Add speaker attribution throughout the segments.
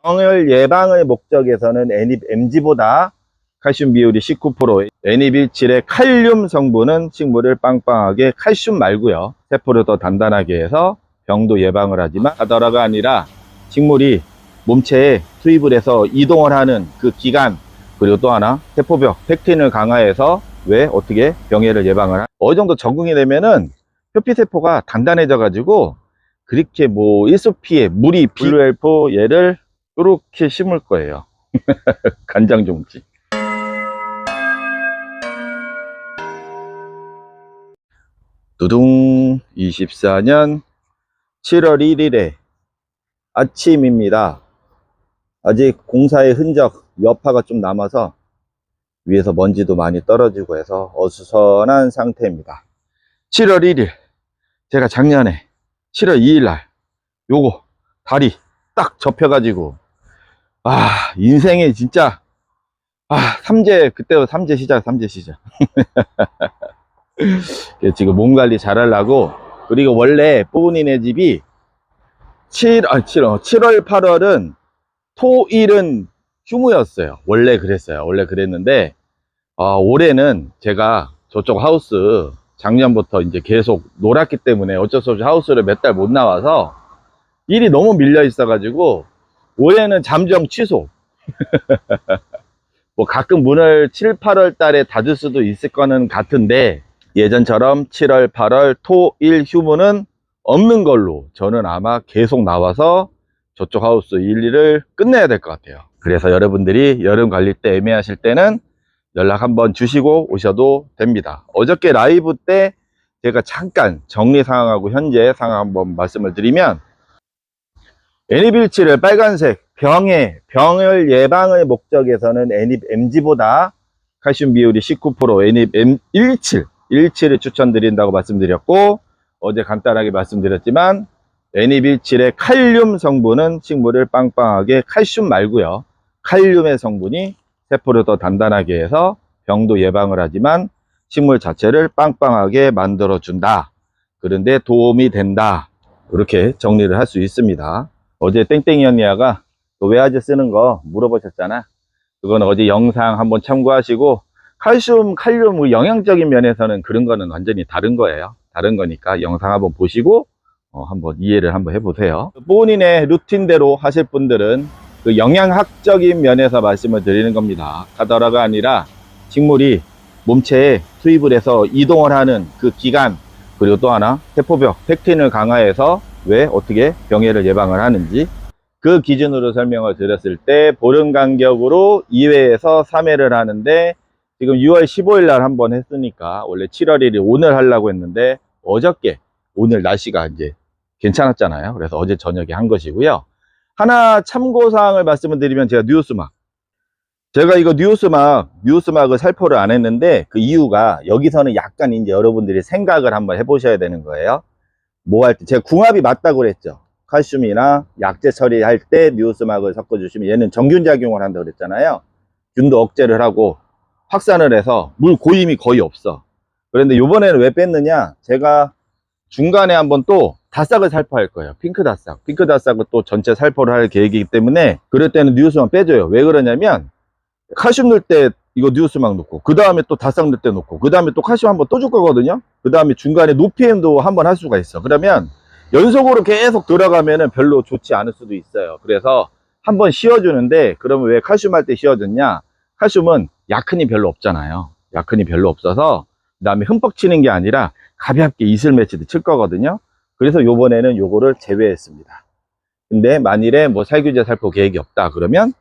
Speaker 1: 병을 예방의 목적에서는 NMG보다 칼슘 비율이 19%, NE17의 칼륨 성분은 식물을 빵빵하게, 칼슘 말고요, 세포를 더 단단하게 해서 병도 예방을 하지만 하더라가 아니라 식물이 몸체에 투입을 해서 이동을 하는 그 기간, 그리고 또 하나 세포벽, 팩틴을 강화해서 왜 어떻게 병해를 예방을 어느 정도 적응이 되면은 표피세포가 단단해져 가지고 그렇게 뭐 일소피에 물이 블루헬프 얘를 이렇게 심을 거예요. 간장종지. 두둥, 24년 7월 1일에 아침입니다. 아직 공사의 흔적, 여파가 좀 남아서 위에서 먼지도 많이 떨어지고 해서 어수선한 상태입니다. 7월 1일, 제가 작년에 7월 2일 날 요거 다리 딱 접혀가지고 인생에 진짜 삼재, 그때부터 삼재 시작. 지금 몸 관리 잘 하려고. 그리고 원래 뿌은이네 집이 7월 8월은 토일은 휴무였어요. 원래 그랬어요. 원래 그랬는데 올해는 제가 저쪽 하우스 작년부터 이제 계속 놀았기 때문에 어쩔 수 없이 하우스를 몇 달 못 나와서 일이 너무 밀려 있어 가지고 올해는 잠정 취소. 뭐 가끔 문을 7, 8월 달에 닫을 수도 있을 거는 같은데 예전처럼 7월, 8월 토, 일 휴무는 없는 걸로 저는 아마 계속 나와서 저쪽 하우스 일을 끝내야 될 것 같아요. 그래서 여러분들이 여름 관리 때 애매하실 때는 연락 한번 주시고 오셔도 됩니다. 어저께 라이브 때 제가 잠깐 정리 상황하고 현재 상황 한번 말씀을 드리면, NE17을 빨간색 병을 예방의 목적에서는 NMG보다 칼슘 비율이 19%, NE17을 추천드린다고 말씀드렸고, 어제 간단하게 말씀드렸지만 NE17의 칼륨 성분은 식물을 빵빵하게, 칼슘 말고요, 칼륨의 성분이 세포를 더 단단하게 해서 병도 예방을 하지만 식물 자체를 빵빵하게 만들어 준다, 그런데 도움이 된다, 이렇게 정리를 할 수 있습니다. 어제 땡땡이 언니가 외화제 쓰는 거 물어보셨잖아. 그건 어제 영상 한번 참고하시고, 칼슘 영양적인 면에서는 그런 거는 완전히 다른 거예요. 다른 거니까 영상 한번 보시고 한번 이해를 한번 해보세요. 본인의 루틴대로 하실 분들은 그 영양학적인 면에서 말씀을 드리는 겁니다. 하더라가 아니라 식물이 몸체에 투입을 해서 이동을 하는 그 기간, 그리고 또 하나 세포벽, 팩틴을 강화해서 왜 어떻게 병해를 예방을 하는지, 그 기준으로 설명을 드렸을 때 보름 간격으로 2회에서 3회를 하는데, 지금 6월 15일 날 한번 했으니까 원래 7월 1일 오늘 하려고 했는데 어저께, 오늘 날씨가 이제 괜찮았잖아요. 그래서 어제 저녁에 한 것이고요. 하나 참고사항을 말씀을 드리면, 제가 이거 뉴스막을 살포를 안 했는데 그 이유가, 여기서는 약간 이제 여러분들이 생각을 한번 해보셔야 되는 거예요. 뭐 할 때 제가 궁합이 맞다고 그랬죠. 칼슘이나 약재 처리할 때 뉴스막을 섞어주시면 얘는 정균작용을 한다고 그랬잖아요. 균도 억제를 하고 확산을 해서 물 고임이 거의 없어. 그런데 요번에는 왜 뺐느냐, 제가 중간에 한번 또 다싹을 살포할 거예요. 핑크 다싹을 또 전체 살포를 할 계획이기 때문에 그럴 때는 뉴스막 빼줘요. 왜 그러냐면, 칼슘 넣을 때 이거 뉴스막 놓고, 그 다음에 또 다싹 넣을 때 놓고, 그 다음에 또 칼슘 한번 또 줄 거거든요. 그 다음에 중간에 노피엠도 한번 할 수가 있어. 그러면 연속으로 계속 들어가면은 별로 좋지 않을 수도 있어요. 그래서 한번 씌워주는데, 그러면 왜 칼슘 할 때 씌워줬냐, 칼슘은 약흔이 별로 없잖아요. 약흔이 별로 없어서 그 다음에 흠뻑 치는 게 아니라 가볍게 이슬 매치도 칠 거거든요. 그래서 요번에는 요거를 제외했습니다. 근데 만일에 뭐 살균제 살포 계획이 없다 그러면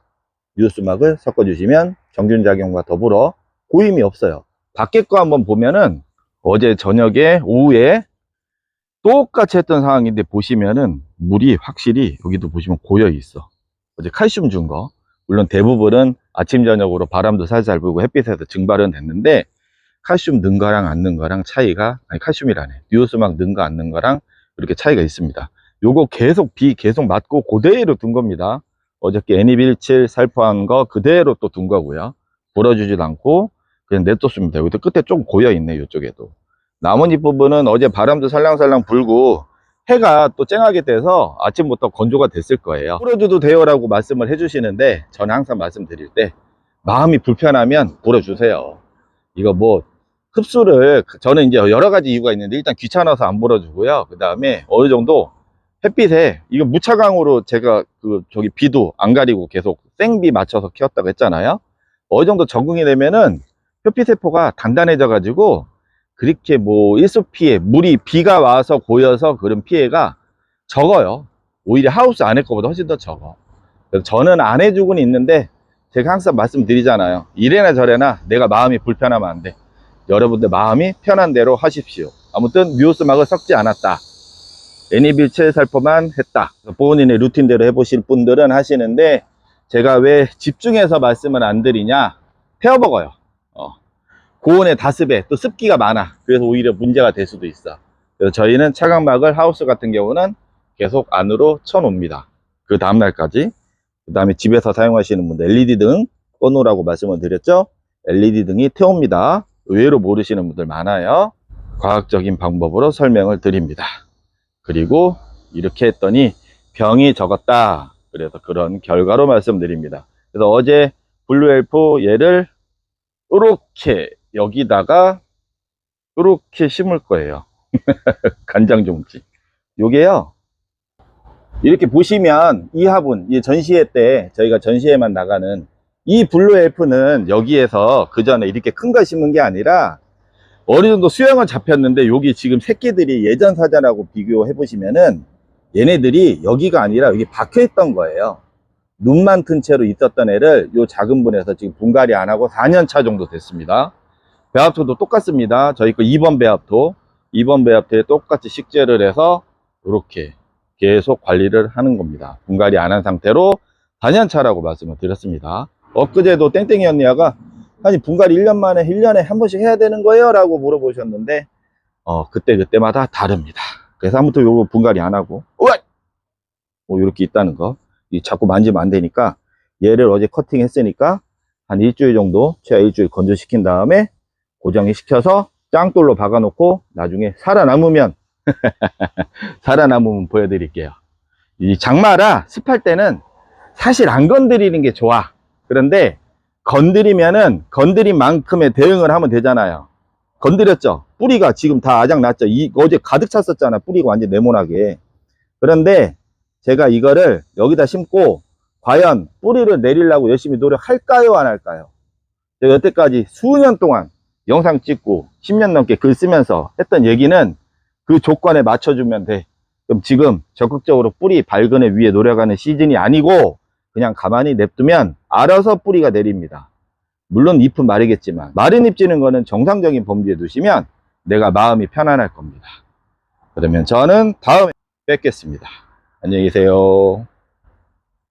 Speaker 1: 뉴스막을 섞어주시면 정균작용과 더불어 고임이 없어요. 밖에 거 한번 보면은 어제 저녁에 오후에 똑같이 했던 상황인데 보시면은 물이 확실히 여기도 보시면 고여 있어. 어제 칼슘 준 거, 물론 대부분은 아침 저녁으로 바람도 살살 불고 햇빛에서 증발은 됐는데, 칼슘 넣은 거랑 안 넣은 거랑 차이가, 칼슘이라네, 뉴스막 넣은 거 안 넣은 거랑 이렇게 차이가 있습니다. 요거 비 계속 맞고 그대로 둔 겁니다. 어저께 NE17 살포한 거 그대로 또 둔 거고요. 불어주지도 않고 그냥 냅뒀습니다. 여기도 끝에 좀 고여 있네. 이쪽에도 나뭇잎 부분은 어제 바람도 살랑살랑 불고 해가 또 쨍하게 돼서 아침부터 건조가 됐을 거예요. 뿌려줘도 돼요 라고 말씀을 해주시는데, 저는 항상 말씀드릴 때 마음이 불편하면 뿌려주세요. 이거 뭐 흡수를, 저는 이제 여러 가지 이유가 있는데, 일단 귀찮아서 안 뿌려주고요. 그 다음에 어느 정도 햇빛에, 이거 무차광으로 제가 저기 비도 안 가리고 계속 생비 맞춰서 키웠다고 했잖아요. 어느 정도 적응이 되면은 표피세포가 단단해져 가지고 그렇게 뭐 일소 피해, 물이 비가 와서 고여서 그런 피해가 적어요. 오히려 하우스 안에 거보다 훨씬 더 적어. 그래서 저는 안 해주고는 있는데, 제가 항상 말씀드리잖아요. 이래나 저래나 내가 마음이 불편하면 안 돼. 여러분들 마음이 편한 대로 하십시오. 아무튼 뮤오스막을 섞지 않았다. 애니빌체 살포만 했다. 본인의 루틴대로 해보실 분들은 하시는데, 제가 왜 집중해서 말씀을 안 드리냐? 태워먹어요. 고온의 다습에 또 습기가 많아. 그래서 오히려 문제가 될 수도 있어. 그래서 저희는 차광막을 하우스 같은 경우는 계속 안으로 쳐놓습니다. 그 다음날까지. 그 다음에 집에서 사용하시는 분들 LED 등 꺼놓으라고 말씀을 드렸죠. LED 등이 태웁니다. 의외로 모르시는 분들 많아요. 과학적인 방법으로 설명을 드립니다. 그리고 이렇게 했더니 병이 적었다. 그래서 그런 결과로 말씀드립니다. 그래서 어제 블루엘프 얘를 이렇게 여기다가 이렇게 심을 거예요. 간장종지. 요게요, 이렇게 보시면 이 화분, 이 전시회 때 저희가 전시회만 나가는 이 블루엘프는 여기에서 그 전에 이렇게 큰 거 심은 게 아니라 어느 정도 수영은 잡혔는데, 여기 지금 새끼들이 예전 사진하고 비교해 보시면은 얘네들이 여기가 아니라 여기 박혀 있던 거예요. 눈만 튼 채로 있었던 애를 요 작은 분에서 지금 분갈이 안 하고 4년 차 정도 됐습니다. 배합토도 똑같습니다. 저희 거 2번 배합토에 똑같이 식재를 해서 이렇게 계속 관리를 하는 겁니다. 분갈이 안 한 상태로 4년 차라고 말씀을 드렸습니다. 엊그제도 땡땡이 언니가 아니 분갈이 1년 만에 1년에 한 번씩 해야 되는 거예요? 라고 물어보셨는데, 그때마다 다릅니다. 그래서 아무튼 요거 분갈이 안 하고, 뭐 이렇게 있다는 거. 자꾸 만지면 안 되니까, 얘를 어제 커팅 했으니까 한 일주일 정도, 최하 일주일 건조시킨 다음에 고정이 시켜서 짱돌로 박아놓고 나중에 살아남으면 살아남으면 보여드릴게요. 이 장마라 습할 때는 사실 안 건드리는 게 좋아. 그런데 건드리면은 건드린 만큼의 대응을 하면 되잖아요. 건드렸죠? 뿌리가 지금 다 아작났죠? 어제 가득 찼었잖아. 뿌리가 완전 네모나게. 그런데 제가 이거를 여기다 심고 과연 뿌리를 내리려고 열심히 노력할까요? 안 할까요? 제가 여태까지 수년 동안 영상 찍고 10년 넘게 글 쓰면서 했던 얘기는 그 조건에 맞춰주면 돼. 그럼 지금 적극적으로 뿌리 발근에 위해 노력하는 시즌이 아니고 그냥 가만히 냅두면 알아서 뿌리가 내립니다. 물론 잎은 마르겠지만 마른 잎 지는 거는 정상적인 범위에 두시면 내가 마음이 편안할 겁니다. 그러면 저는 다음에 뵙겠습니다. 안녕히 계세요.